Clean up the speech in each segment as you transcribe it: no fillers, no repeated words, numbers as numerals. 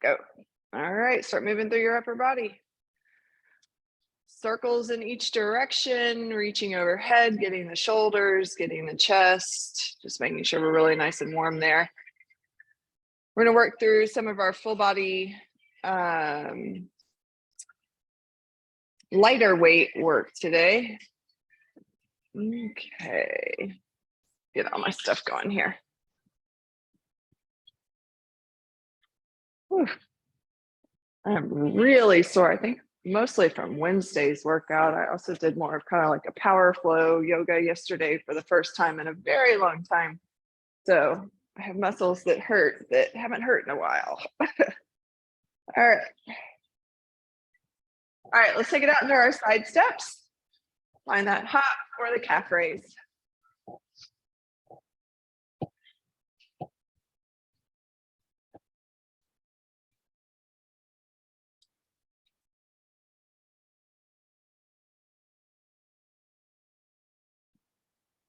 Go. All right, start moving through your upper body. Circles in each direction, reaching overhead, getting the shoulders, getting the chest, just making sure we're really nice and warm there. We're going to work through some of our full body lighter weight work today. Okay, get all my stuff going here. Whew. I'm really sore, I think mostly from Wednesday's workout. I also did more of kind of like a power flow yoga yesterday for the first time in a very long time. So I have muscles that hurt that haven't hurt in a while. All right. All right, let's take it out into our side steps. Find that hop or the calf raise.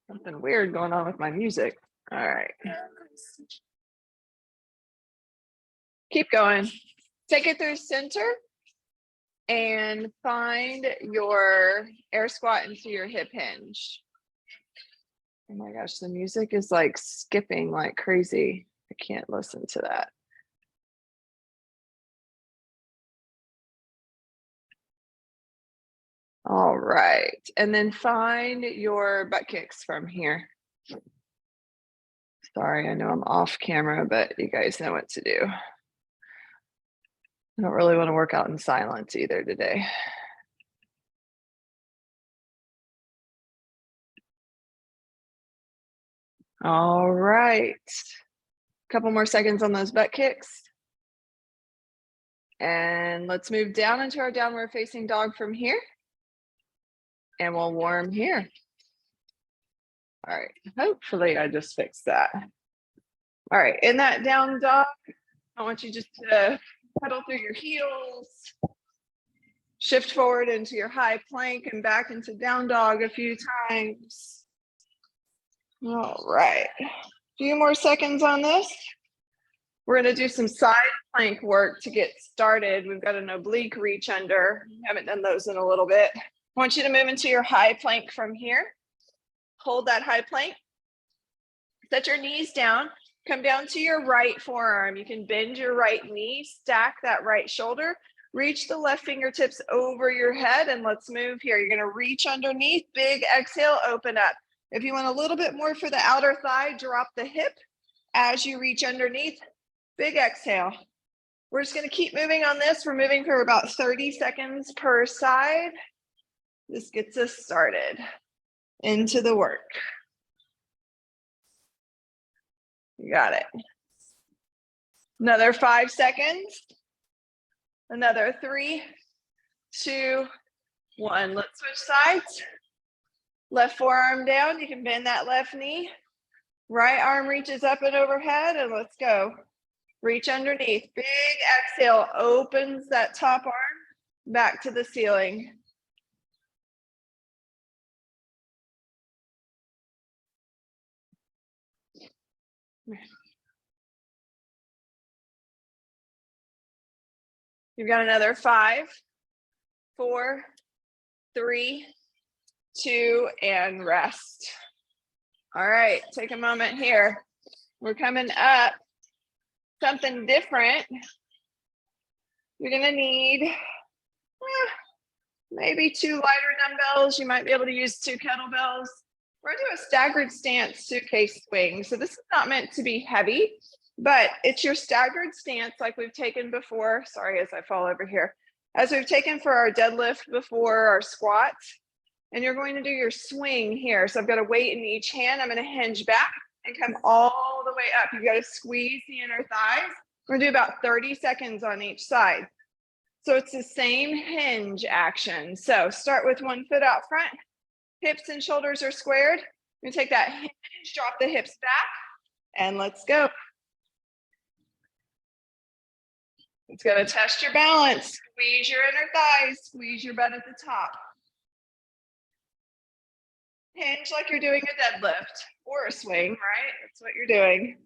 Something weird going on with my music. All right. Keep going. Take it through center and find your air squat into your hip hinge. Oh my gosh, the music is like skipping like crazy. I can't listen to that. All right, and then find your butt kicks from here. Sorry, I know I'm off camera, but you guys know what to do. I don't really want to work out in silence either today. All right, a couple more seconds on those butt kicks. And let's move down into our downward facing dog from here. And we'll warm here. All right, hopefully I just fixed that. All right, in that down dog, I want you just to pedal through your heels, shift forward into your high plank and back into down dog a few times. All right, a few more seconds on this. We're going to do some side plank work to get started. We've got an oblique reach under. Haven't done those in a little bit. I want you to move into your high plank from here. Hold that high plank. Set your knees down. Come down to your right forearm. You can bend your right knee, stack that right shoulder, reach the left fingertips over your head, and let's move here. You're going to reach underneath, big exhale, open up. If you want a little bit more for the outer thigh, drop the hip as you reach underneath, big exhale. We're just going to keep moving on this. We're moving for about 30 seconds per side. This gets us started into the work. You got it. Another 5 seconds. Another 3, 2, 1. Let's switch sides. Left forearm down. You can bend that left knee. Right arm reaches up and overhead, and let's go. Reach underneath. Big exhale opens that top arm back to the ceiling. You've got another 5, 4, 3, 2, and rest. All right, take a moment here. We're coming up. Something different. You're gonna need maybe 2 lighter dumbbells. You might be able to use 2 kettlebells. We're gonna do a staggered stance suitcase swing. So this is not meant to be heavy, but it's your staggered stance like we've taken before. Sorry, as I fall over here. As we've taken for our deadlift before our squat. And you're going to do your swing here. So I've got a weight in each hand. I'm gonna hinge back and come all the way up. You've got to squeeze the inner thighs. We're gonna do about 30 seconds on each side. So it's the same hinge action. So start with one foot out front. Hips and shoulders are squared. You're gonna take that hinge, drop the hips back, and let's go. It's gonna test your balance. Squeeze your inner thighs, squeeze your butt at the top. Hinge like you're doing a deadlift or a swing, right? That's what you're doing.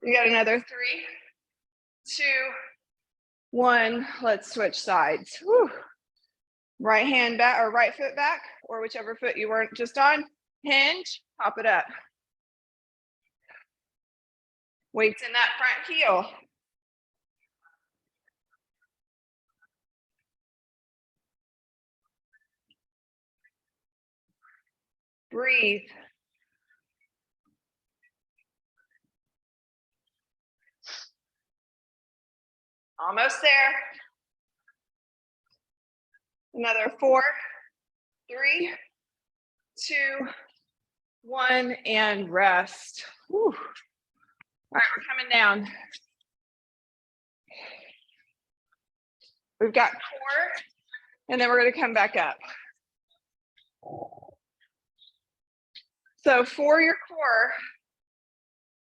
You got another 3, 2, 1. Let's switch sides. Whew. Right hand back or right foot back, or whichever foot you weren't just on. Hinge, pop it up. Weights in that front heel. Breathe. Almost there. Another 4, 3, 2, 1, and rest. Whew. All right, we're coming down. We've got core, and then we're going to come back up. So for your core,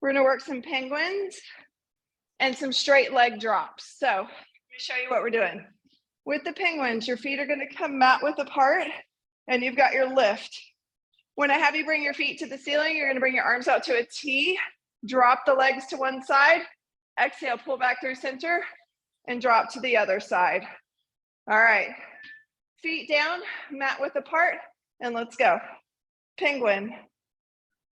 we're going to work some penguins and some straight leg drops. So let me show you what we're doing. With the penguins, your feet are going to come mat width apart, and you've got your lift. When I have you bring your feet to the ceiling, you're going to bring your arms out to a T, drop the legs to one side, exhale, pull back through center, and drop to the other side. All right, feet down, mat width apart, and let's go. Penguin.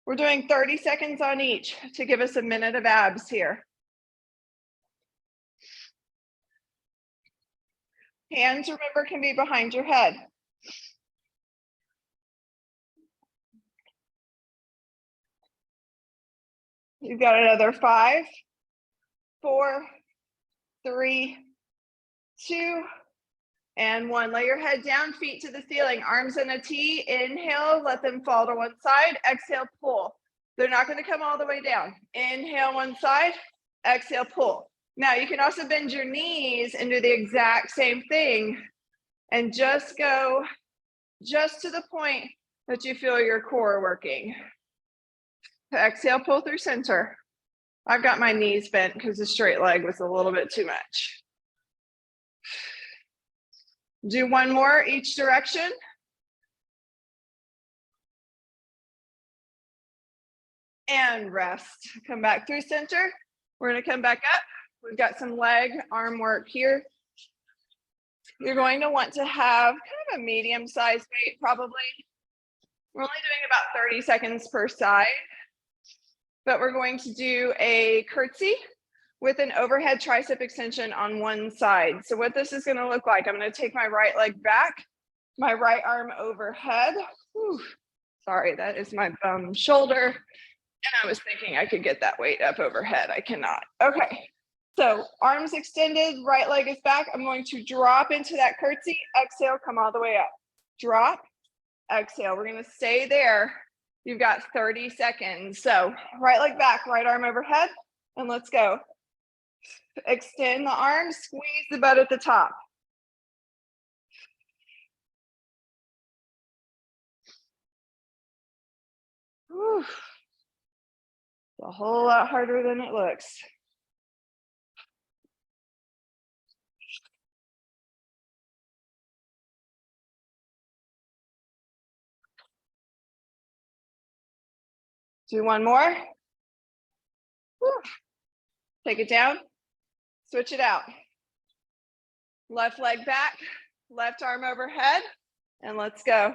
We're doing 30 seconds on each to give us a minute of abs here. Hands, remember, can be behind your head. You've got another 5, 4, 3, 2, and 1. Lay your head down, feet to the ceiling, arms in a T. Inhale, let them fall to one side. Exhale, pull. They're not going to come all the way down. Inhale one side, exhale, pull. Now you can also bend your knees and do the exact same thing and just go just to the point that you feel your core working. Exhale, pull through center. I've got my knees bent because the straight leg was a little bit too much. Do one more each direction. And rest. Come back through center. We're going to come back up. We've got some leg arm work here. You're going to want to have kind of a medium-sized weight, probably. We're only doing about 30 seconds per side, but we're going to do a curtsy with an overhead tricep extension on one side. So what this is going to look like, I'm going to take my right leg back, my right arm overhead. Whew. Sorry, that is my bum shoulder. And I was thinking I could get that weight up overhead. I cannot. Okay. So arms extended, right leg is back. I'm going to drop into that curtsy. Exhale, come all the way up. Drop, exhale. We're going to stay there. You've got 30 seconds. So right leg back, right arm overhead, and let's go. Extend the arms, squeeze the butt at the top. Whew. It's a whole lot harder than it looks. Do one more. Whew. Take it down, switch it out. Left leg back, left arm overhead, and let's go.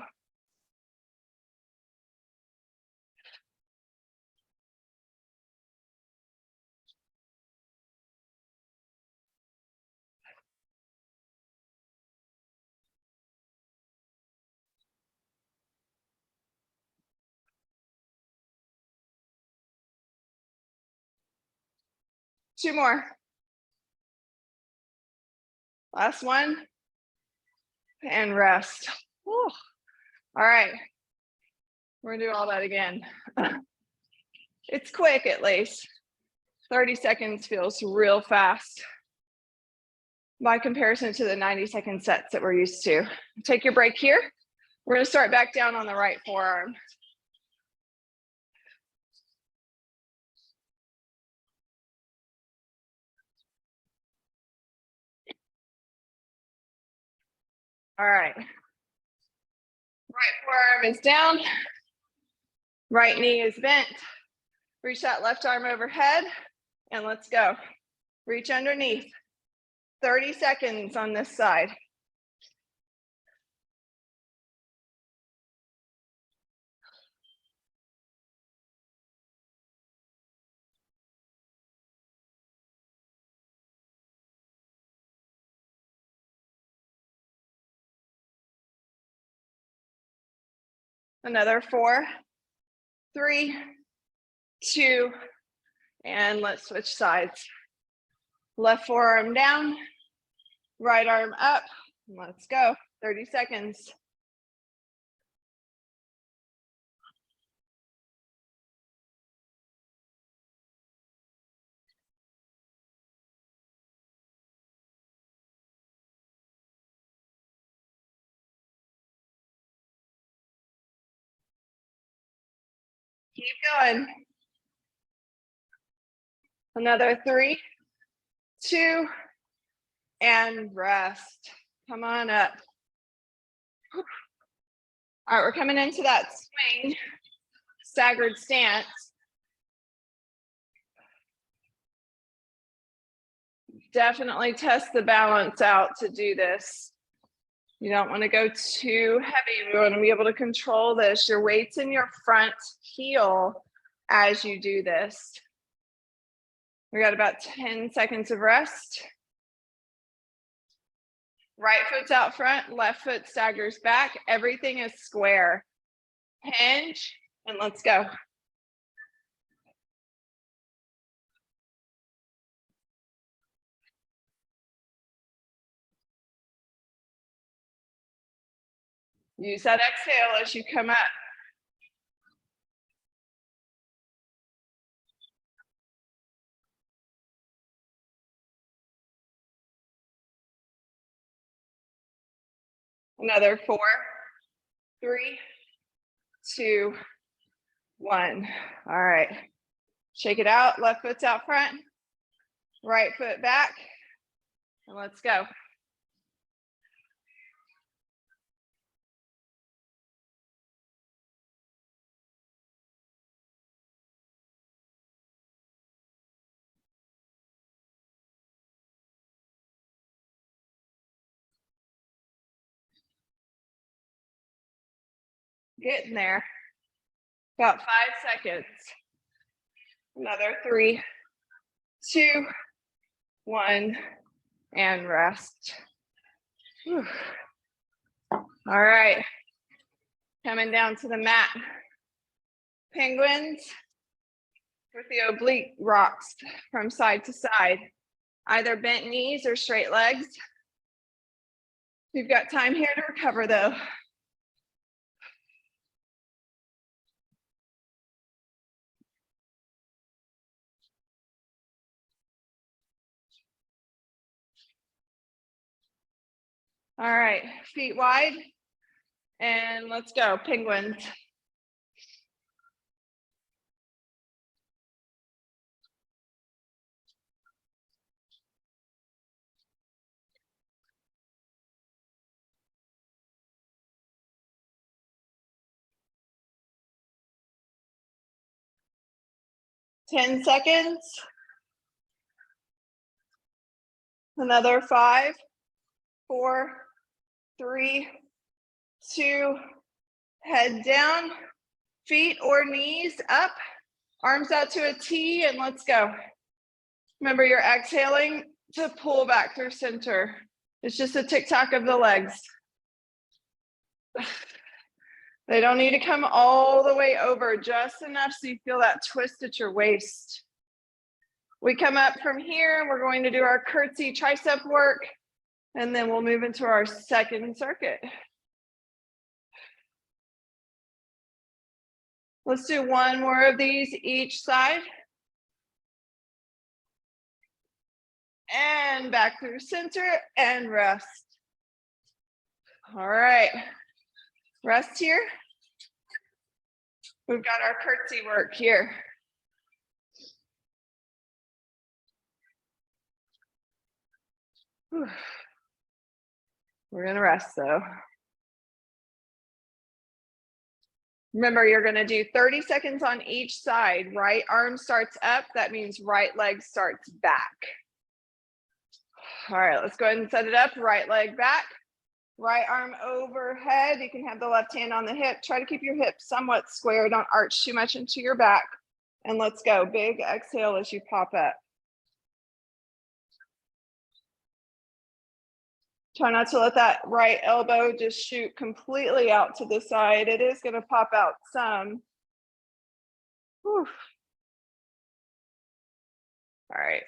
Two more. Last one. And rest. Whew. All right. We're gonna do all that again. It's quick at least. 30 seconds feels real fast by comparison to the 90-second sets that we're used to. Take your break here. We're gonna start back down on the right forearm. All right. Right forearm is down. Right knee is bent. Reach that left arm overhead and let's go. Reach underneath. 30 seconds on this side. Another 4, 3, 2, and let's switch sides. Left forearm down, right arm up. Let's go. 30 seconds. Keep going. Another 3, 2, and rest. Come on up. All right, we're coming into that swing, staggered stance. Definitely test the balance out to do this. You don't want to go too heavy. We want to be able to control this. Your weight's in your front heel as you do this. We got about 10 seconds of rest. Right foot's out front, left foot staggers back. Everything is square. Hinge, and let's go. Use that exhale as you come up. Another 4, 3, 2, 1. All right. Shake it out. Left foot's out front. Right foot back. And let's go. Getting there. About 5 seconds. Another 3, 2, 1, and rest. Whew. All right. Coming down to the mat. Penguins with the oblique rocks from side to side. Either bent knees or straight legs. We've got time here to recover though. All right, feet wide, and let's go, penguins. Ten seconds. Another 5, 4, 3, 2, head down, feet or knees up, arms out to a T, and let's go. Remember, you're exhaling to pull back through center. It's just a tick-tock of the legs. They don't need to come all the way over, just enough so you feel that twist at your waist. We come up from here, we're going to do our curtsy tricep work, and then we'll move into our second circuit. Let's do one more of these each side. And back through center and rest. All right, rest here. We've got our curtsy work here. Whew. We're gonna rest though. Remember, you're gonna do 30 seconds on each side. Right arm starts up, that means right leg starts back. All right, let's go ahead and set it up. Right leg back, right arm overhead. You can have the left hand on the hip. Try to keep your hips somewhat square. Don't arch too much into your back. And let's go. Big exhale as you pop up. Try not to let that right elbow just shoot completely out to the side. It is going to pop out some. Whew. All right.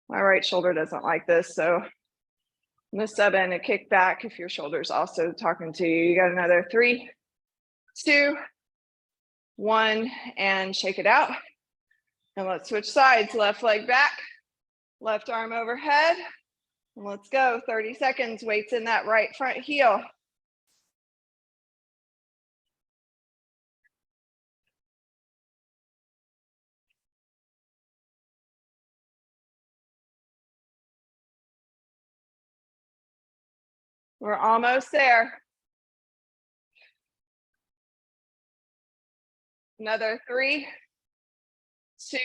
My right shoulder doesn't like this, so I'm going to sub in a kick back if your shoulder's also talking to you. You got another 3, 2, 1, and shake it out. And let's switch sides. Left leg back, left arm overhead. And let's go. 30 seconds. Weights in that right front heel. We're almost there. Another 3, 2,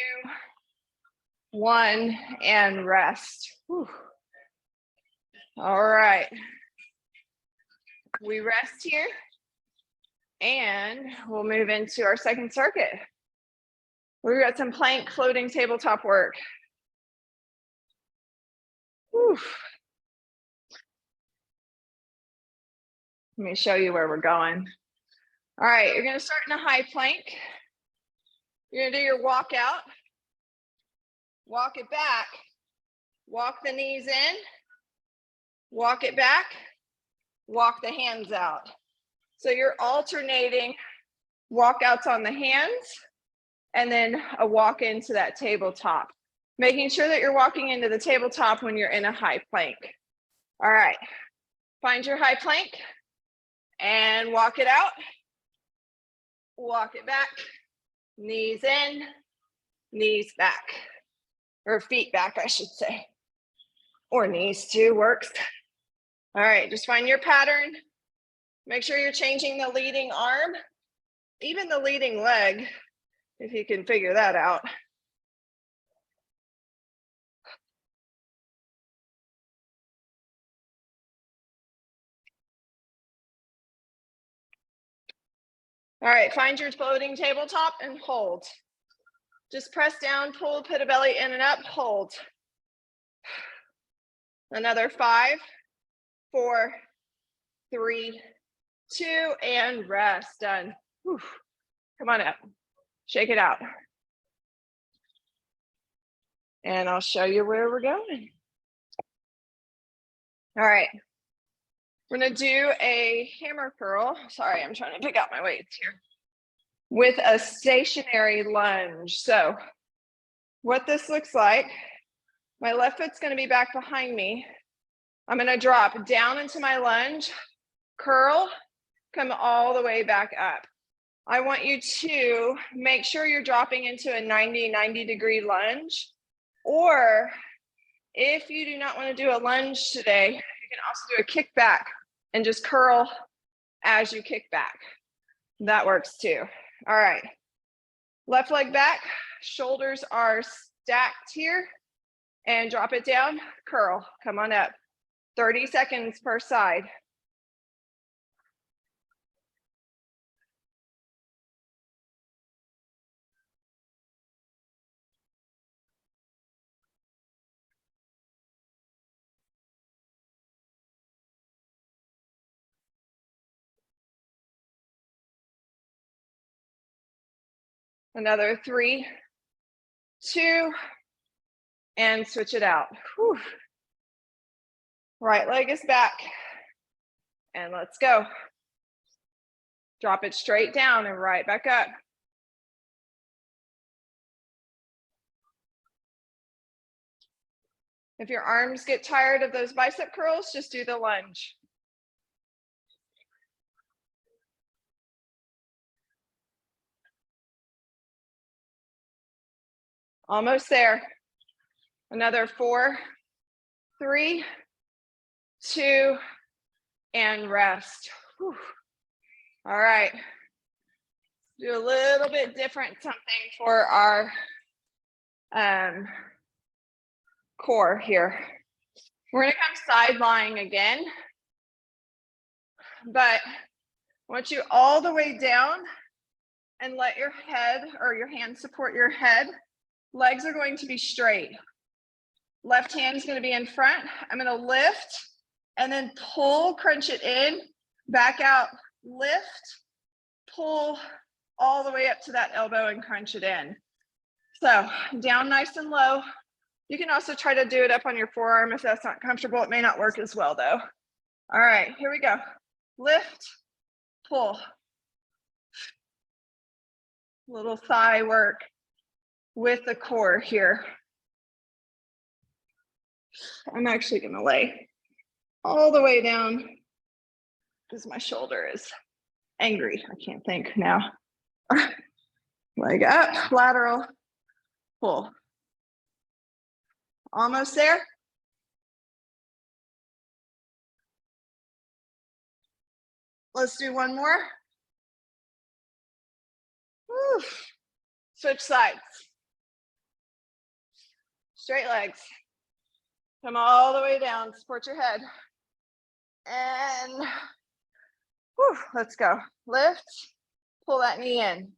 1, and rest. Whew. All right. We rest here and we'll move into our second circuit. We've got some plank floating tabletop work. Whew. Let me show you where we're going. All right, you're gonna start in a high plank. You're gonna do your walk out, walk it back, walk the knees in, walk it back, walk the hands out. So you're alternating walkouts on the hands and then a walk into that tabletop, making sure that you're walking into the tabletop when you're in a high plank. All right, find your high plank and walk it out, walk it back, knees in, knees back, or feet back, I should say, or knees too works. All right, just find your pattern. Make sure you're changing the leading arm, even the leading leg, if you can figure that out. All right, find your floating tabletop and hold. Just press down, pull, put a belly in and up, hold. Another 5, 4, 3, 2, and rest, done. Whew. Come on up, shake it out. And I'll show you where we're going. All right, we're gonna do a hammer curl. Sorry, I'm trying to pick out my weights here. With a stationary lunge. So what this looks like, my left foot's gonna be back behind me. I'm gonna drop down into my lunge, curl, come all the way back up. I want you to make sure you're dropping into a 90 degree lunge, or if you do not want to do a lunge today, you can also do a kick back and just curl as you kick back. That works too. All right, left leg back, shoulders are stacked here, and drop it down, curl, come on up. 30 seconds per side. Another 3, 2, and switch it out. Whew. Right leg is back, and let's go. Drop it straight down and right back up. If your arms get tired of those bicep curls, just do the lunge. Almost there. Another 4, 3, 2, and rest. Whew. All right. Do a little bit different something for our core here. We're gonna come side lying again, but I want you all the way down and let your head or your hands support your head. Legs are going to be straight. Left hand is going to be in front. I'm going to lift and then pull, crunch it in, back out, lift, pull all the way up to that elbow and crunch it in. So down nice and low. You can also try to do it up on your forearm if that's not comfortable. It may not work as well though. All right, here we go. Lift, pull. Little thigh work with the core here. I'm actually going to lay all the way down because my shoulder is angry. I can't think now. Leg up, lateral, pull. Almost there. Let's do one more. Woo. Switch sides. Straight legs. Come all the way down, support your head. And whew, let's go. Lift, pull that knee in.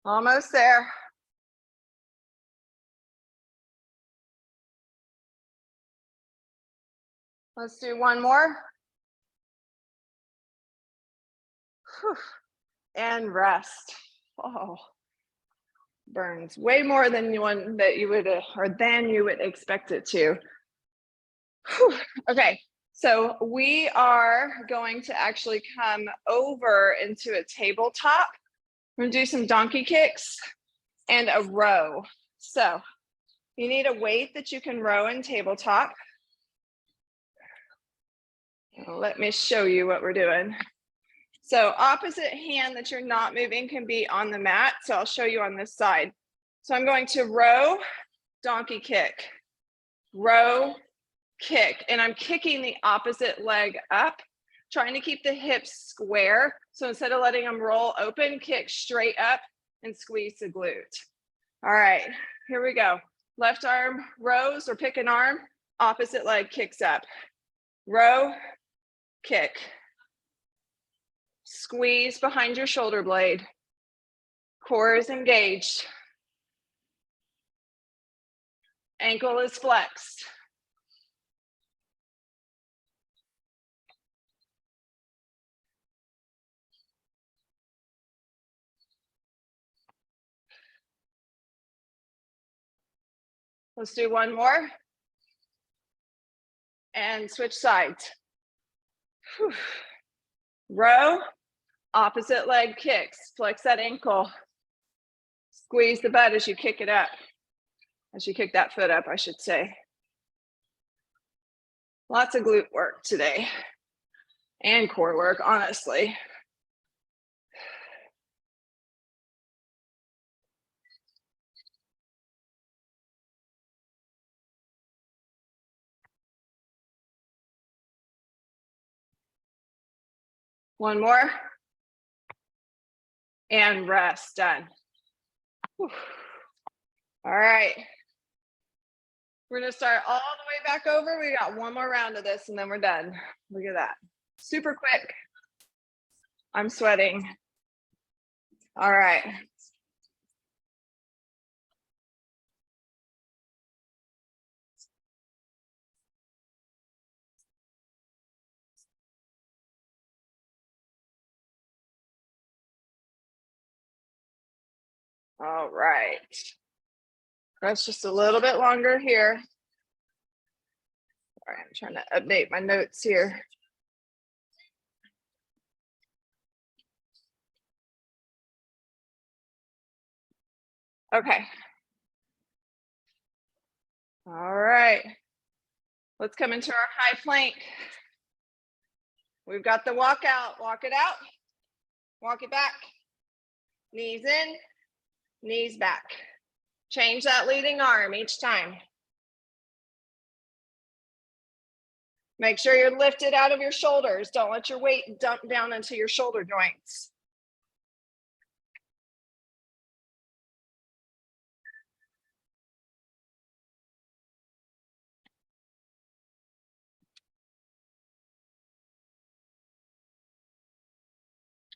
Almost there. Let's do one more. Whew. And rest. Oh, burns way more than one that you would or than you would expect it to. Whew. Okay, so we are going to actually come over into a tabletop. We're gonna do some donkey kicks and a row. So you need a weight that you can row in tabletop. Let me show you what we're doing. So opposite hand that you're not moving can be on the mat. So I'll show you on this side. So I'm going to row, donkey kick, row, kick, and I'm kicking the opposite leg up, trying to keep the hips square. So instead of letting them roll open, kick straight up and squeeze the glute. All right, here we go. Left arm rows or pick an arm, opposite leg kicks up. Row, kick. Squeeze behind your shoulder blade. Core is engaged. Ankle is flexed. Let's do one more. And switch sides. Whew. Row, opposite leg kicks. Flex that ankle. Squeeze the butt as you kick it up. As you kick that foot up, I should say. Lots of glute work today. And core work, honestly. One more. And rest, done. Whew. All right. We're gonna start all the way back over. We got one more round of this and then we're done. Look at that. Super quick. I'm sweating. All right. All right. That's just a little bit longer here. All right, I'm trying to update my notes here. Okay. All right. Let's come into our high plank. We've got the walk out, walk it out, walk it back. Knees in, knees back. Change that leading arm each time. Make sure you're lifted out of your shoulders. Don't let your weight dump down into your shoulder joints.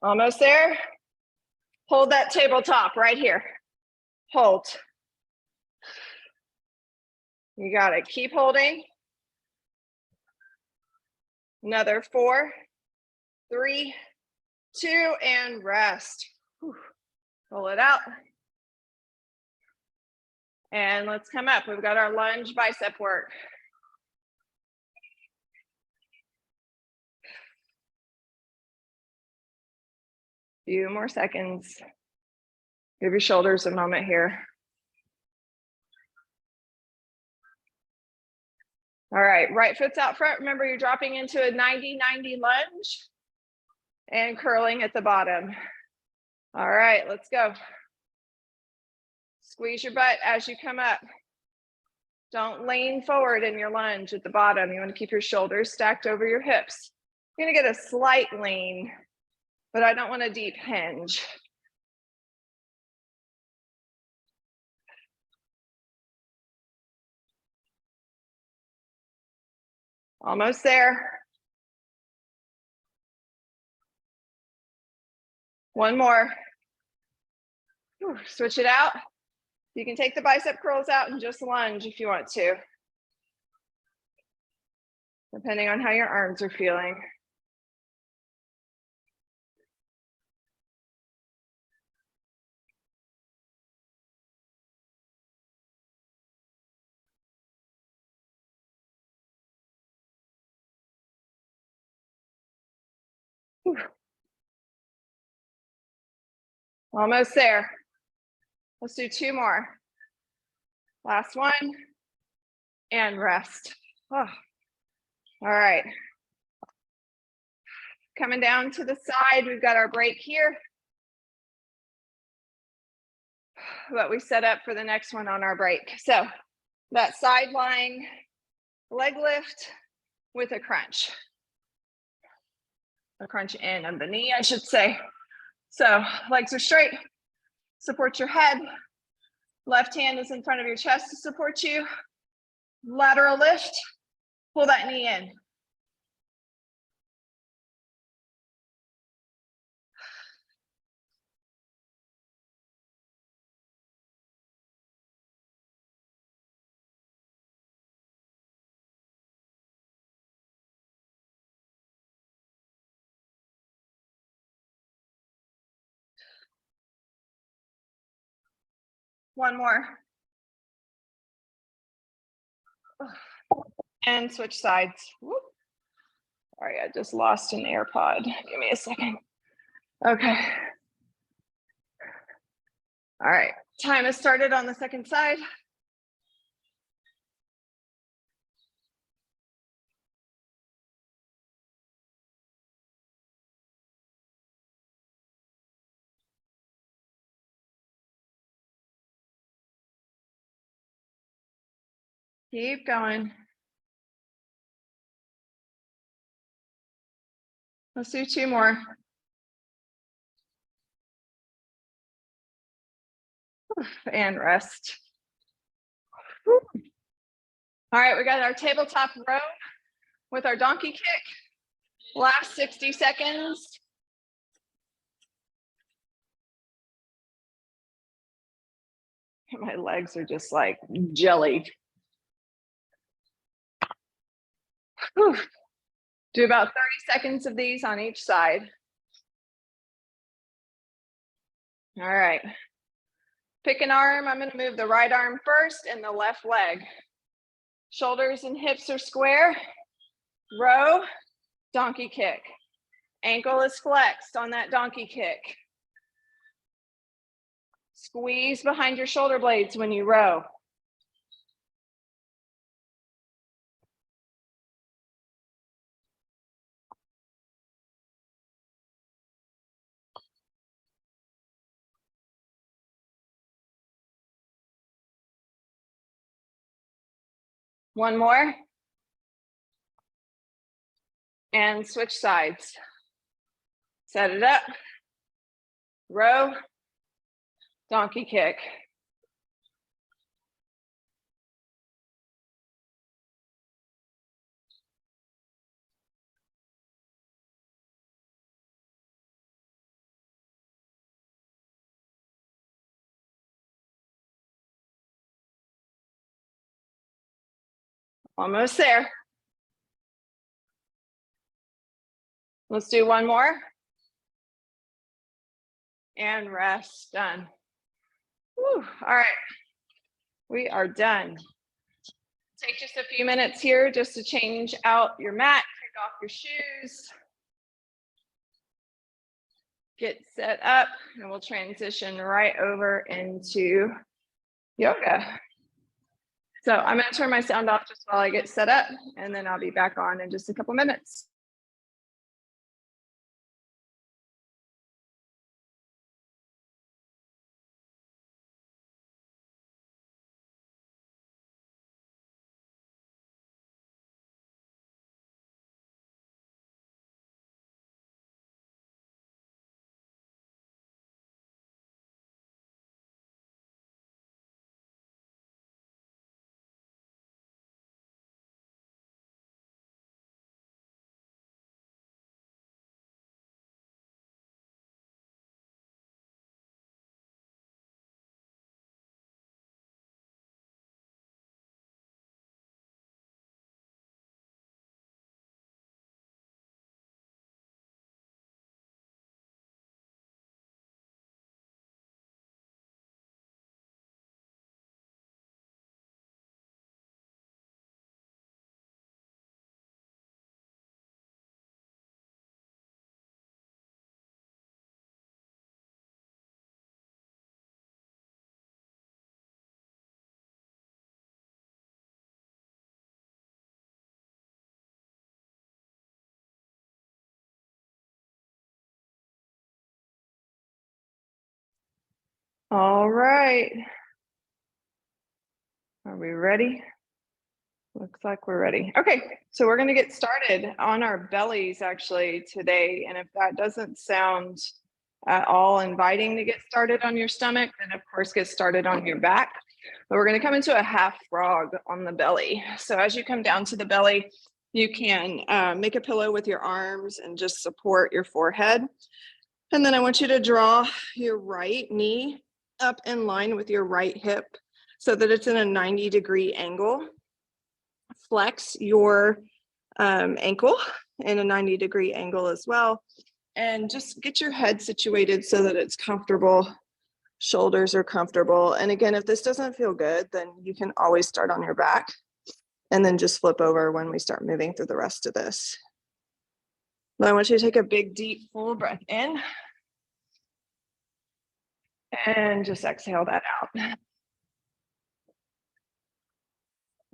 Almost there. Hold that tabletop right here. Hold. You got it. Keep holding. Another 4, 3, 2, and rest. Whew. Pull it out. And let's come up. We've got our lunge bicep work. Few more seconds. Give your shoulders a moment here. All right, right foot's out front. Remember, you're dropping into a 90-90 lunge and curling at the bottom. All right, let's go. Squeeze your butt as you come up. Don't lean forward in your lunge at the bottom. You want to keep your shoulders stacked over your hips. You're going to get a slight lean, but I don't want a deep hinge. Almost there. One more. Switch it out. You can take the bicep curls out and just lunge if you want to, depending on how your arms are feeling. Almost there. Let's do 2 more. Last one. And rest. Oh. All right. Coming down to the side, we've got our break here. But we set up for the next one on our break. So that side lying leg lift with a crunch. A crunch in of the knee, I should say. So legs are straight. Support your head. Left hand is in front of your chest to support you. Lateral lift. Pull that knee in. One more. And switch sides. Whoop. Sorry, I just lost an AirPod. Give me a second. Okay. All right, time has started on the second side. Keep going. Let's do 2 more. And rest. All right, we got our tabletop row with our donkey kick. Last 60 seconds. My legs are just like jelly. Whew. Do about 30 seconds of these on each side. All right. Pick an arm. I'm going to move the right arm first and the left leg. Shoulders and hips are square. Row, donkey kick. Ankle is flexed on that donkey kick. Squeeze behind your shoulder blades when you row. One more. And switch sides. Set it up. Row. Donkey kick. Almost there. Let's do one more. And rest, done. Whew. All right, we are done. Take just a few minutes here just to change out your mat, take off your shoes, get set up, and we'll transition right over into yoga. So I'm gonna turn my sound off just while I get set up, and then I'll be back on in just a couple minutes. All right. Are we ready? Looks like we're ready. Okay, so we're going to get started on our bellies actually today. And if that doesn't sound at all inviting to get started on your stomach, then of course get started on your back. But we're going to come into a half frog on the belly. So as you come down to the belly, you can make a pillow with your arms and just support your forehead. And then I want you to draw your right knee up in line with your right hip so that it's in a 90-degree angle. Flex your ankle in a 90-degree angle as well. And just get your head situated so that it's comfortable. Shoulders are comfortable. And again, if this doesn't feel good, then you can always start on your back and then just flip over when we start moving through the rest of this. But I want you to take a big, deep, full breath in. And just exhale that out.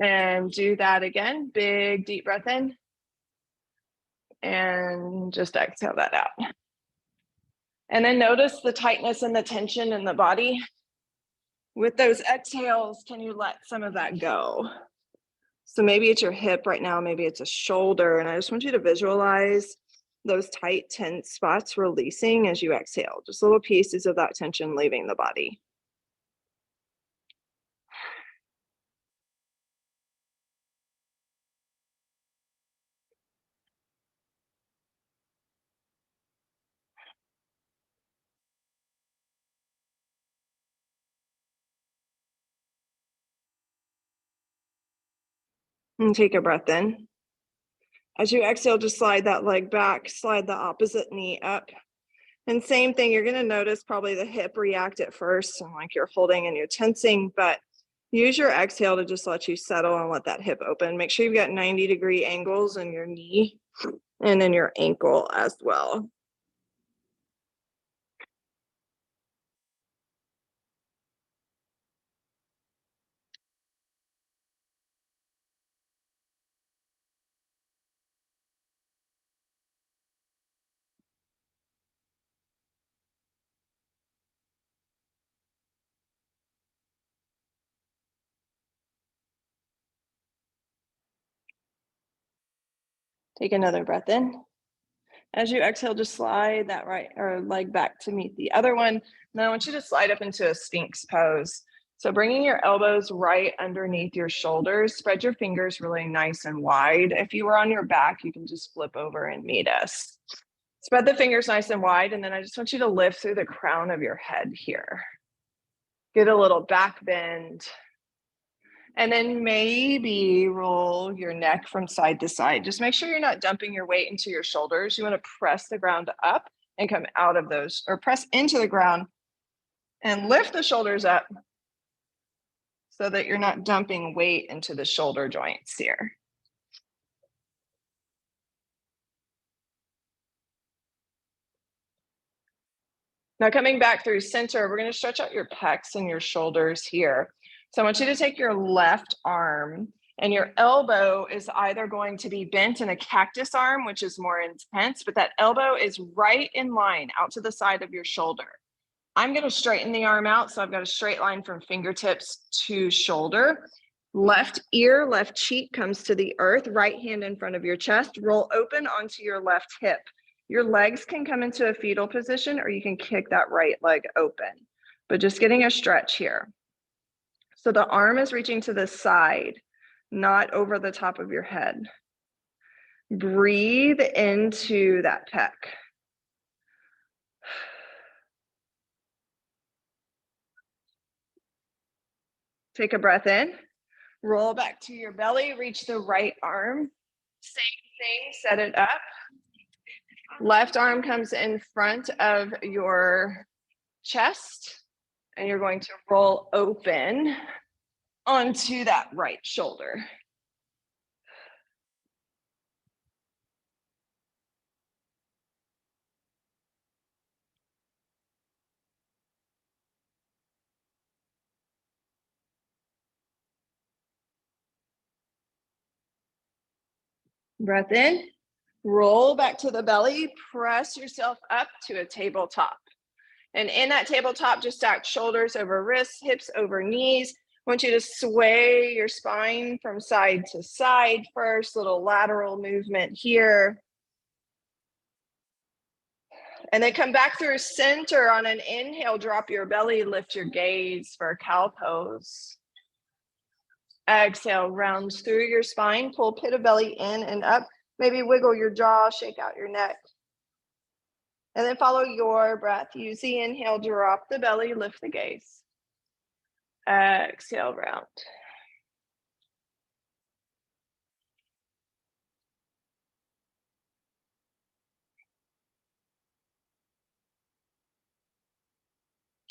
And do that again. Big, deep breath in. And just exhale that out. And then notice the tightness and the tension in the body. With those exhales, can you let some of that go? So maybe it's your hip right now, maybe it's a shoulder. And I just want you to visualize those tight, tense spots releasing as you exhale. Just little pieces of that tension leaving the body. And take a breath in. As you exhale, just slide that leg back, slide the opposite knee up. And same thing, you're going to notice probably the hip react at first, and like you're holding and you're tensing, but use your exhale to just let you settle and let that hip open. Make sure you've got 90-degree angles in your knee and in your ankle as well. Take another breath in. As you exhale, just slide that right or leg back to meet the other one. Now I want you to slide up into a Sphinx pose. So bringing your elbows right underneath your shoulders, spread your fingers really nice and wide. If you were on your back, you can just flip over and meet us. Spread the fingers nice and wide, and then I just want you to lift through the crown of your head here. Get a little back bend. And then maybe roll your neck from side to side. Just make sure you're not dumping your weight into your shoulders. You want to press the ground up and come out of those, or press into the ground and lift the shoulders up so that you're not dumping weight into the shoulder joints here. Now coming back through center, we're going to stretch out your pecs and your shoulders here. So I want you to take your left arm, and your elbow is either going to be bent in a cactus arm, which is more intense, but that elbow is right in line out to the side of your shoulder. I'm going to straighten the arm out, so I've got a straight line from fingertips to shoulder. Left ear, left cheek comes to the earth, right hand in front of your chest. Roll open onto your left hip. Your legs can come into a fetal position, or you can kick that right leg open, but just getting a stretch here. So the arm is reaching to the side, not over the top of your head. Breathe into that pec. Take a breath in, roll back to your belly, reach the right arm. Same thing, set it up. Left arm comes in front of your chest, and you're going to roll open onto that right shoulder. Breath in, roll back to the belly, press yourself up to a tabletop. And in that tabletop, just stack shoulders over wrists, hips over knees. I want you to sway your spine from side to side first, little lateral movement here. And then come back through center on an inhale, drop your belly, lift your gaze for a cow pose. Exhale, rounds through your spine, pull pit of belly in and up. Maybe wiggle your jaw, shake out your neck. And then follow your breath. Use the inhale, drop the belly, lift the gaze. Exhale, round.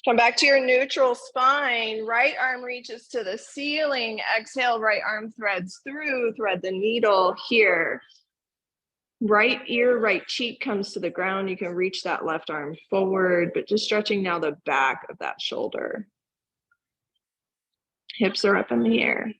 Come back to your neutral spine. Right arm reaches to the ceiling. Exhale, right arm threads through. Thread the needle here. Right ear, right cheek comes to the ground. You can reach that left arm forward, but just stretching now the back of that shoulder. Hips are up in the air.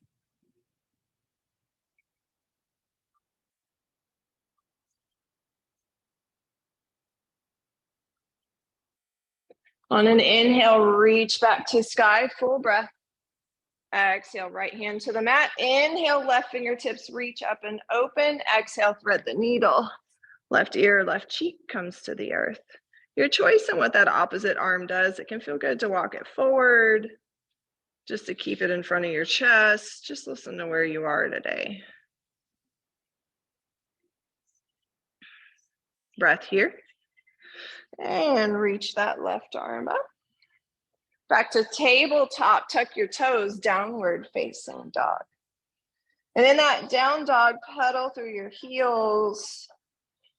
On an inhale, reach back to sky, full breath. Exhale, right hand to the mat. Inhale, left fingertips reach up and open. Exhale, thread the needle. Left ear, left cheek comes to the earth. Your choice on what that opposite arm does. It can feel good to walk it forward, just to keep it in front of your chest. Just listen to where you are today. Breath here. And reach that left arm up. Back to tabletop, tuck your toes, downward facing dog. And in that down dog, pedal through your heels.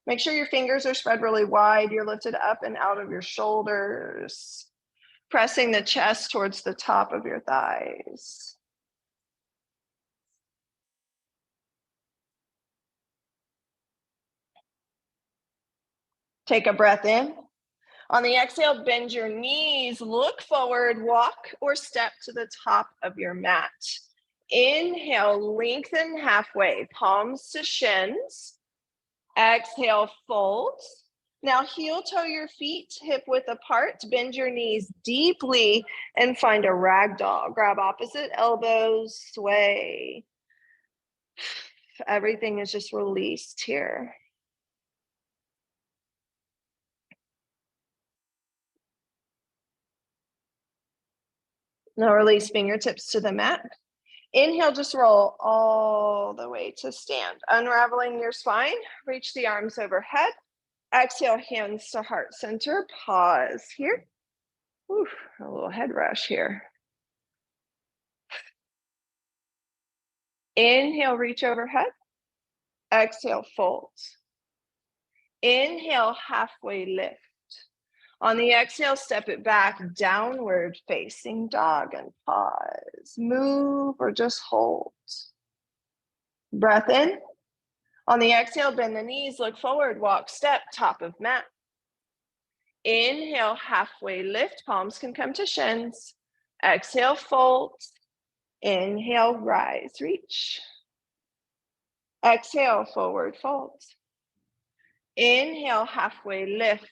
Make sure your fingers are spread really wide. You're lifted up and out of your shoulders. Pressing the chest towards the top of your thighs. Take a breath in. On the exhale, bend your knees, look forward, walk or step to the top of your mat. Inhale, lengthen halfway, palms to shins. Exhale, fold. Now heel toe your feet hip width apart, bend your knees deeply and find a ragdoll. Grab opposite elbows, sway. Everything is just released here. Now release fingertips to the mat. Inhale, just roll all the way to stand. Unraveling your spine, reach the arms overhead. Exhale, hands to heart center. Pause here. Oof, a little head rush here. Inhale, reach overhead. Exhale, fold. Inhale, halfway lift. On the exhale, step it back, downward facing dog, and pause. Move or just hold. Breath in. On the exhale, bend the knees, look forward, walk, step, top of mat. Inhale, halfway lift, palms can come to shins. Exhale, fold. Inhale, rise, reach. Exhale, forward fold. Inhale, halfway lift.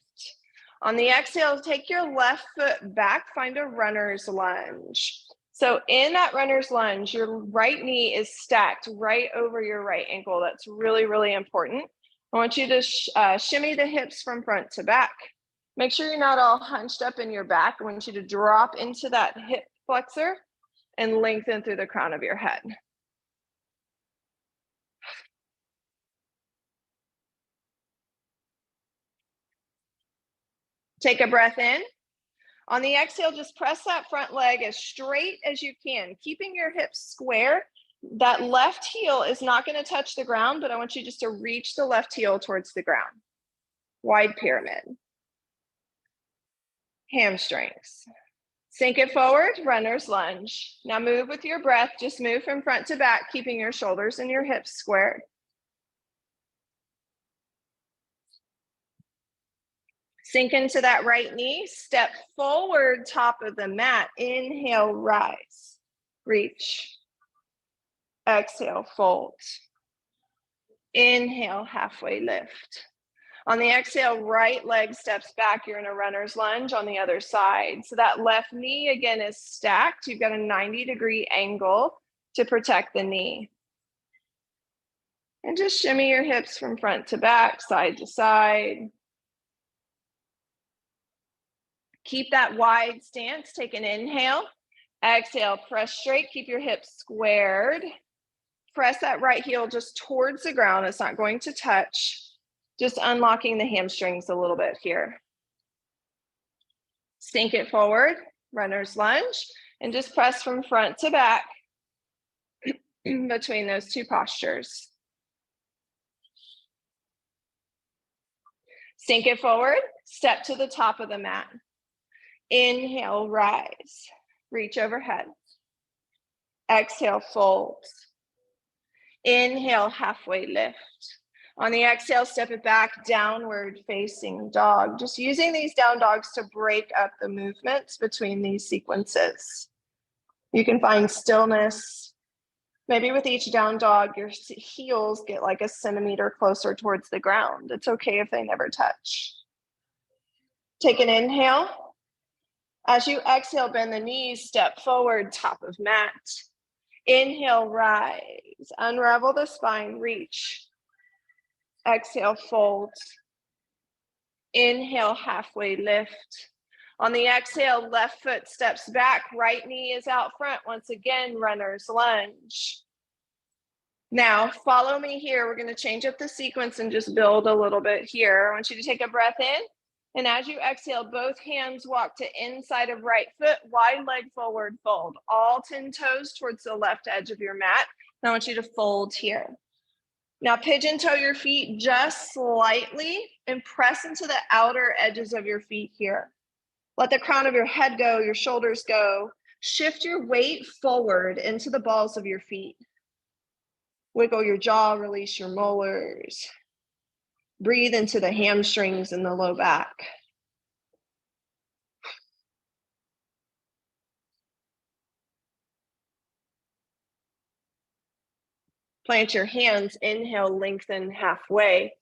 On the exhale, take your left foot back, find a runner's lunge. So in that runner's lunge, your right knee is stacked right over your right ankle. That's really, really important. I want you to shimmy the hips from front to back. Make sure you're not all hunched up in your back. I want you to drop into that hip flexor and lengthen through the crown of your head. Take a breath in. On the exhale, just press that front leg as straight as you can, keeping your hips square. That left heel is not going to touch the ground, but I want you just to reach the left heel towards the ground. Wide pyramid. Hamstrings. Sink it forward, runner's lunge. Now move with your breath. Just move from front to back, keeping your shoulders and your hips squared. Sink into that right knee, step forward, top of the mat. Inhale, rise, reach. Exhale, fold. Inhale, halfway lift. On the exhale, right leg steps back. You're in a runner's lunge on the other side. So that left knee again is stacked. You've got a 90-degree angle to protect the knee. And just shimmy your hips from front to back, side to side. Keep that wide stance. Take an inhale. Exhale, press straight. Keep your hips squared. Press that right heel just towards the ground. It's not going to touch. Just unlocking the hamstrings a little bit here. Sink it forward, runner's lunge, and just press from front to back between those two postures. Sink it forward, step to the top of the mat. Inhale, rise, reach overhead. Exhale, fold. Inhale, halfway lift. On the exhale, step it back, downward facing dog. Just using these down dogs to break up the movements between these sequences. You can find stillness. Maybe with each down dog, your heels get like a centimeter closer towards the ground. It's okay if they never touch. Take an inhale. As you exhale, bend the knees, step forward, top of mat. Inhale, rise, unravel the spine, reach. Exhale, fold. Inhale, halfway lift. On the exhale, left foot steps back, right knee is out front. Once again, runner's lunge. Now, follow me here. We're going to change up the sequence and just build a little bit here. I want you to take a breath in. And as you exhale, both hands walk to inside of right foot, wide leg forward fold. All 10 toes towards the left edge of your mat. Now I want you to fold here. Now pigeon toe your feet just slightly and press into the outer edges of your feet here. Let the crown of your head go, your shoulders go. Shift your weight forward into the balls of your feet. Wiggle your jaw, release your molars. Breathe into the hamstrings and the low back. Plant your hands, inhale, lengthen halfway.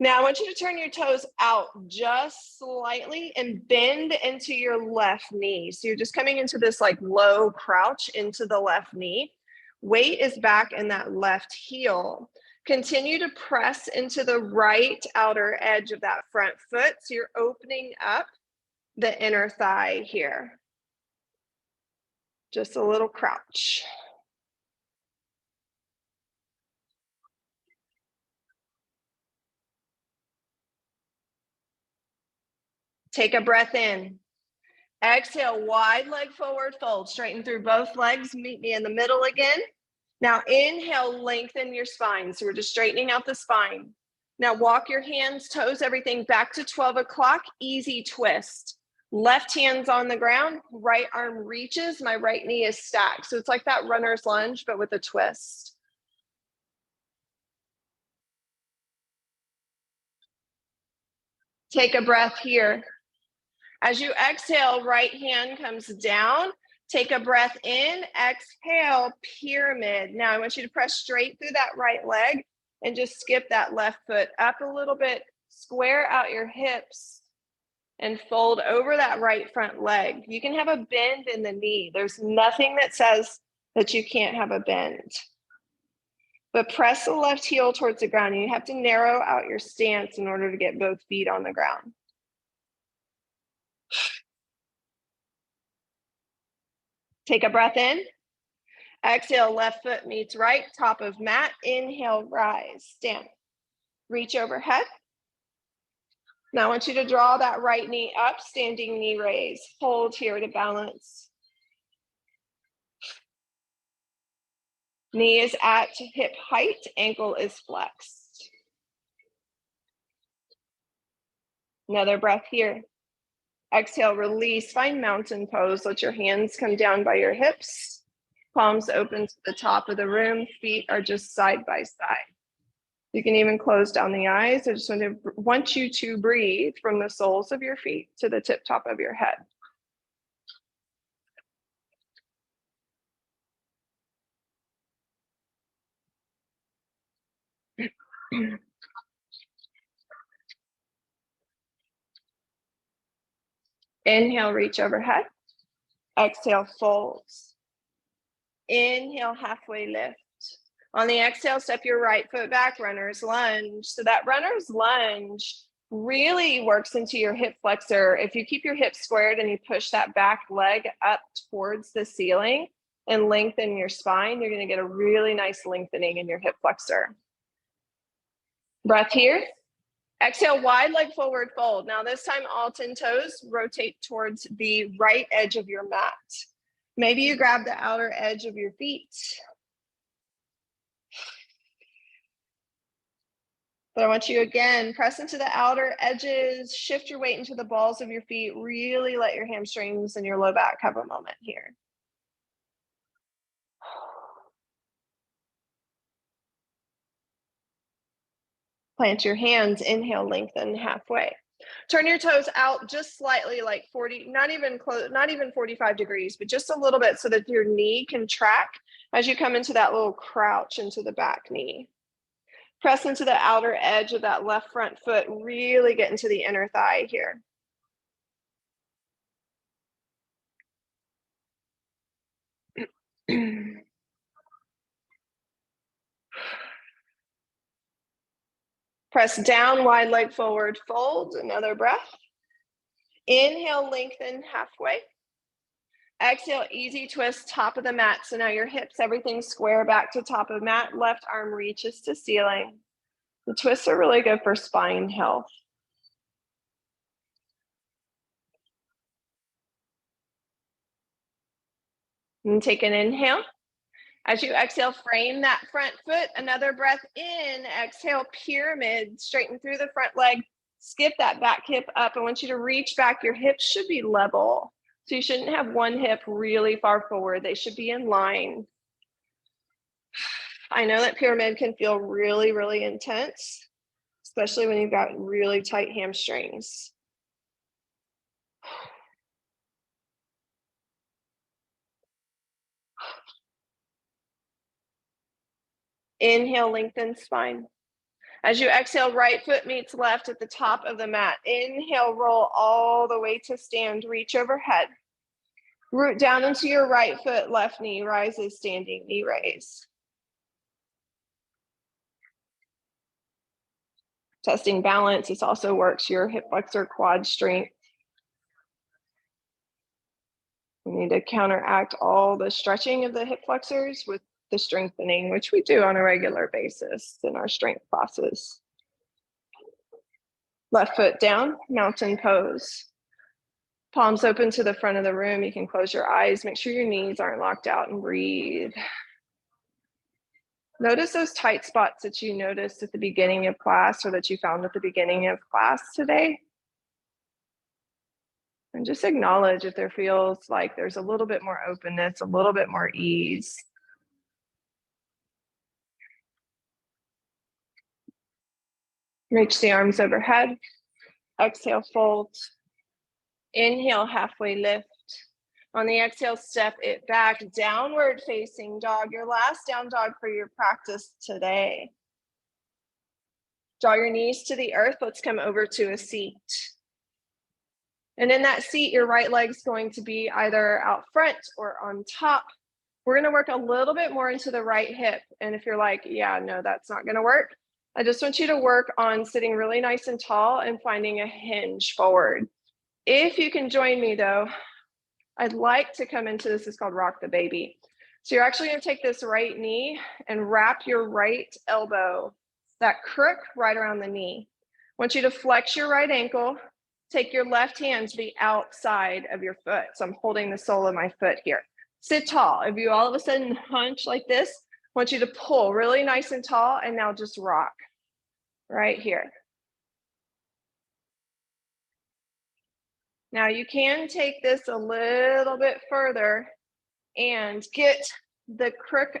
Now I want you to turn your toes out just slightly and bend into your left knee. So you're just coming into this like low crouch into the left knee. Weight is back in that left heel. Continue to press into the right outer edge of that front foot. So you're opening up the inner thigh here. Just a little crouch. Take a breath in. Exhale, wide leg forward fold. Straighten through both legs. Meet me in the middle again. Now inhale, lengthen your spine. So we're just straightening out the spine. Now walk your hands, toes, everything back to 12 o'clock. Easy twist. Left hand's on the ground, right arm reaches, my right knee is stacked. So it's like that runner's lunge, but with a twist. Take a breath here. As you exhale, right hand comes down. Take a breath in, exhale, pyramid. Now I want you to press straight through that right leg and just skip that left foot up a little bit. Square out your hips and fold over that right front leg. You can have a bend in the knee. There's nothing that says that you can't have a bend. But press the left heel towards the ground. You have to narrow out your stance in order to get both feet on the ground. Take a breath in. Exhale, left foot meets right, top of mat. Inhale, rise, stand. Reach overhead. Now I want you to draw that right knee up, standing knee raise. Hold here to balance. Knee is at hip height, ankle is flexed. Another breath here. Exhale, release, find mountain pose. Let your hands come down by your hips. Palms open to the top of the room. Feet are just side by side. You can even close down the eyes. I just want you to breathe from the soles of your feet to the tip top of your head. Inhale, reach overhead. Exhale, folds. Inhale, halfway lift. On the exhale, step your right foot back, runner's lunge. So that runner's lunge really works into your hip flexor. If you keep your hips squared and you push that back leg up towards the ceiling and lengthen your spine, you're going to get a really nice lengthening in your hip flexor. Breath here. Exhale, wide leg forward fold. Now this time, all 10 toes rotate towards the right edge of your mat. Maybe you grab the outer edge of your feet. But I want you again, press into the outer edges, shift your weight into the balls of your feet, really let your hamstrings and your low back have a moment here. Plant your hands, inhale, lengthen halfway. Turn your toes out just slightly, like 40, not even 45 degrees, but just a little bit so that your knee can track as you come into that little crouch into the back knee. Press into the outer edge of that left front foot, really get into the inner thigh here. Press down, wide leg forward, fold, another breath. Inhale, lengthen halfway. Exhale, easy twist, top of the mat. So now your hips, everything square back to top of mat, left arm reaches to ceiling. The twists are really good for spine health. And take an inhale. As you exhale, frame that front foot, another breath in, exhale, pyramid, straighten through the front leg, skip that back hip up. I want you to reach back, your hips should be level. So you shouldn't have one hip really far forward, they should be in line. I know that pyramid can feel really, really intense, especially when you've got really tight hamstrings. Inhale, lengthen spine. As you exhale, right foot meets left at the top of the mat. Inhale, roll all the way to stand, reach overhead. Root down into your right foot, left knee rises, standing knee raise. Testing balance, this also works your hip flexor quad strength. We need to counteract all the stretching of the hip flexors with the strengthening, which we do on a regular basis in our strength classes. Left foot down, mountain pose. Palms open to the front of the room. You can close your eyes. Make sure your knees aren't locked out and breathe. Notice those tight spots that you noticed at the beginning of class or that you found at the beginning of class today. And just acknowledge if there feels like there's a little bit more openness, a little bit more ease. Reach the arms overhead. Exhale, fold. Inhale, halfway lift. On the exhale, step it back, downward facing dog, your last down dog for your practice today. Draw your knees to the earth. Let's come over to a seat. And in that seat, your right leg's going to be either out front or on top. We're going to work a little bit more into the right hip. And if you're like, yeah, no, that's not going to work, I just want you to work on sitting really nice and tall and finding a hinge forward. If you can join me though, I'd like to come into this, it's called rock the baby. So you're actually going to take this right knee and wrap your right elbow, that crook right around the knee. I want you to flex your right ankle, take your left hand to the outside of your foot. So I'm holding the sole of my foot here. Sit tall. If you all of a sudden hunch like this, I want you to pull really nice and tall and now just rock right here. Now you can take this a little bit further and get the crook,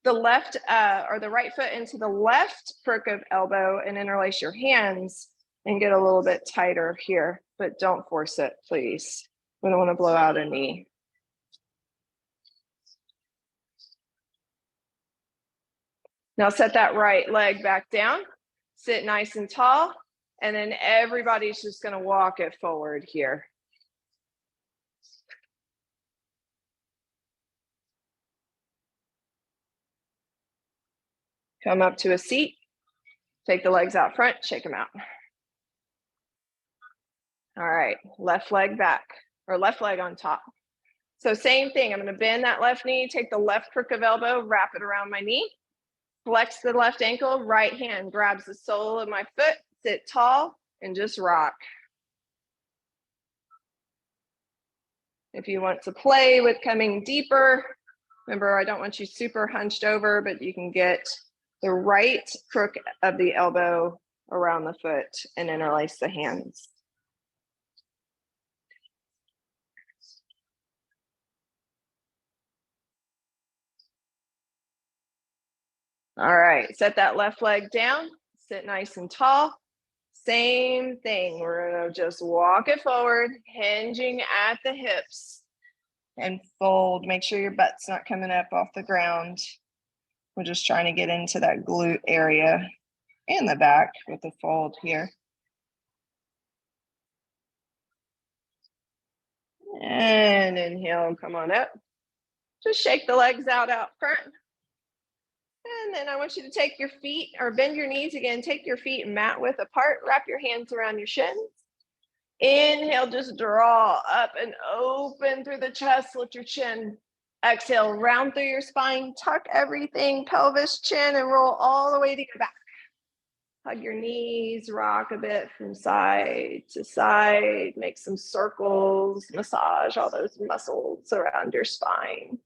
the left or the right foot into the left crook of elbow and interlace your hands and get a little bit tighter here, but don't force it, please. We don't want to blow out a knee. Now set that right leg back down, sit nice and tall, and then everybody's just going to walk it forward here. Come up to a seat, take the legs out front, shake them out. All right, left leg back, or left leg on top. So same thing, I'm gonna bend that left knee, take the left crook of elbow, wrap it around my knee, flex the left ankle, right hand grabs the sole of my foot, sit tall, and just rock. If you want to play with coming deeper, remember, I don't want you super hunched over, but you can get the right crook of the elbow around the foot and interlace the hands. All right, set that left leg down, sit nice and tall. Same thing, we're gonna just walk it forward, hinging at the hips and fold. Make sure your butt's not coming up off the ground. We're just trying to get into that glute area and the back with the fold here. And inhale, come on up. Just shake the legs out front. And then I want you to take your feet or bend your knees again. Take your feet mat width apart. Wrap your hands around your shins. Inhale, just draw up and open through the chest. Lift your chin. Exhale, round through your spine. Tuck everything, pelvis, chin, and roll all the way to your back. Hug your knees, rock a bit from side to side. Make some circles, massage all those muscles around your spine.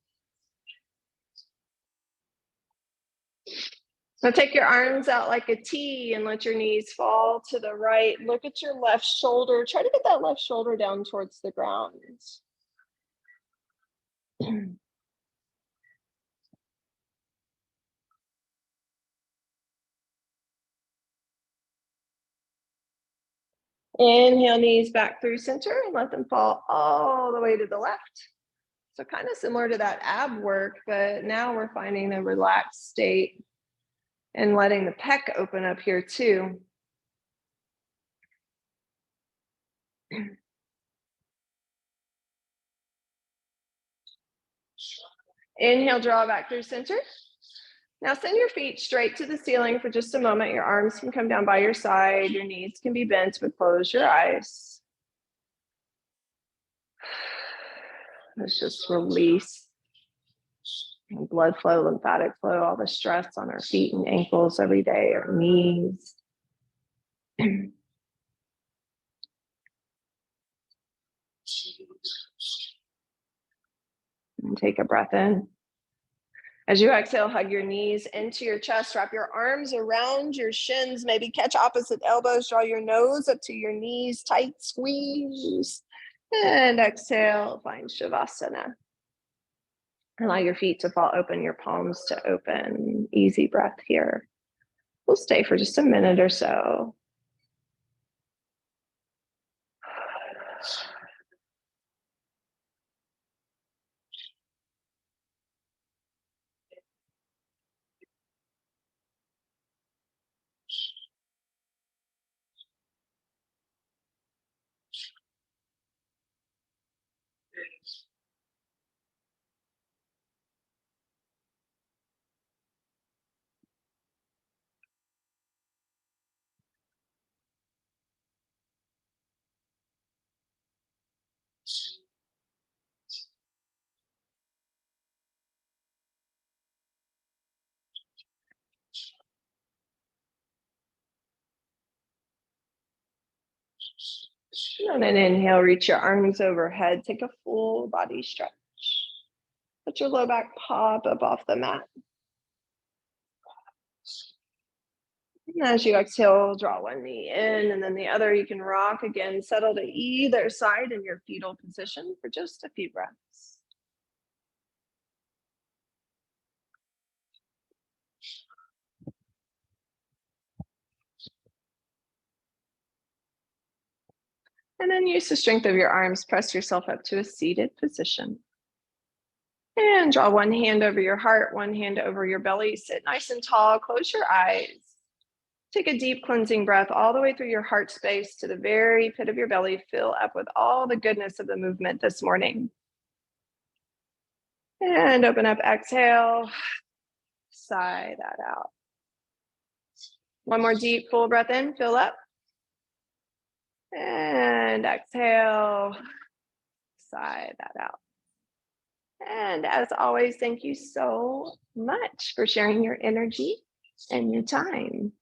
Now take your arms out like a T and let your knees fall to the right. Look at your left shoulder. Try to get that left shoulder down towards the ground. Inhale, knees back through center and let them fall all the way to the left. So kind of similar to that ab work, but now we're finding a relaxed state and letting the pec open up here too. Inhale, draw back through center. Now send your feet straight to the ceiling for just a moment. Your arms can come down by your side. Your knees can be bent, but close your eyes. Let's just release blood flow, lymphatic flow, all the stress on our feet and ankles every day, our knees. And take a breath in. As you exhale, hug your knees into your chest, wrap your arms around your shins, maybe catch opposite elbows, draw your nose up to your knees, tight squeeze. And exhale, find Shavasana. Allow your feet to fall open, your palms to open. Easy breath here. We'll stay for just a minute or so. And then inhale, reach your arms overhead, take a full body stretch. Let your low back pop up off the mat. And as you exhale, draw one knee in and then the other. You can rock again, settle to either side in your fetal position for just a few breaths. And then use the strength of your arms, press yourself up to a seated position. And draw one hand over your heart, one hand over your belly. Sit nice and tall, close your eyes. Take a deep cleansing breath all the way through your heart space to the very pit of your belly. Fill up with all the goodness of the movement this morning. And open up, exhale, sigh that out. One more deep, full breath in, fill up. And exhale, sigh that out. And as always, thank you so much for sharing your energy and your time.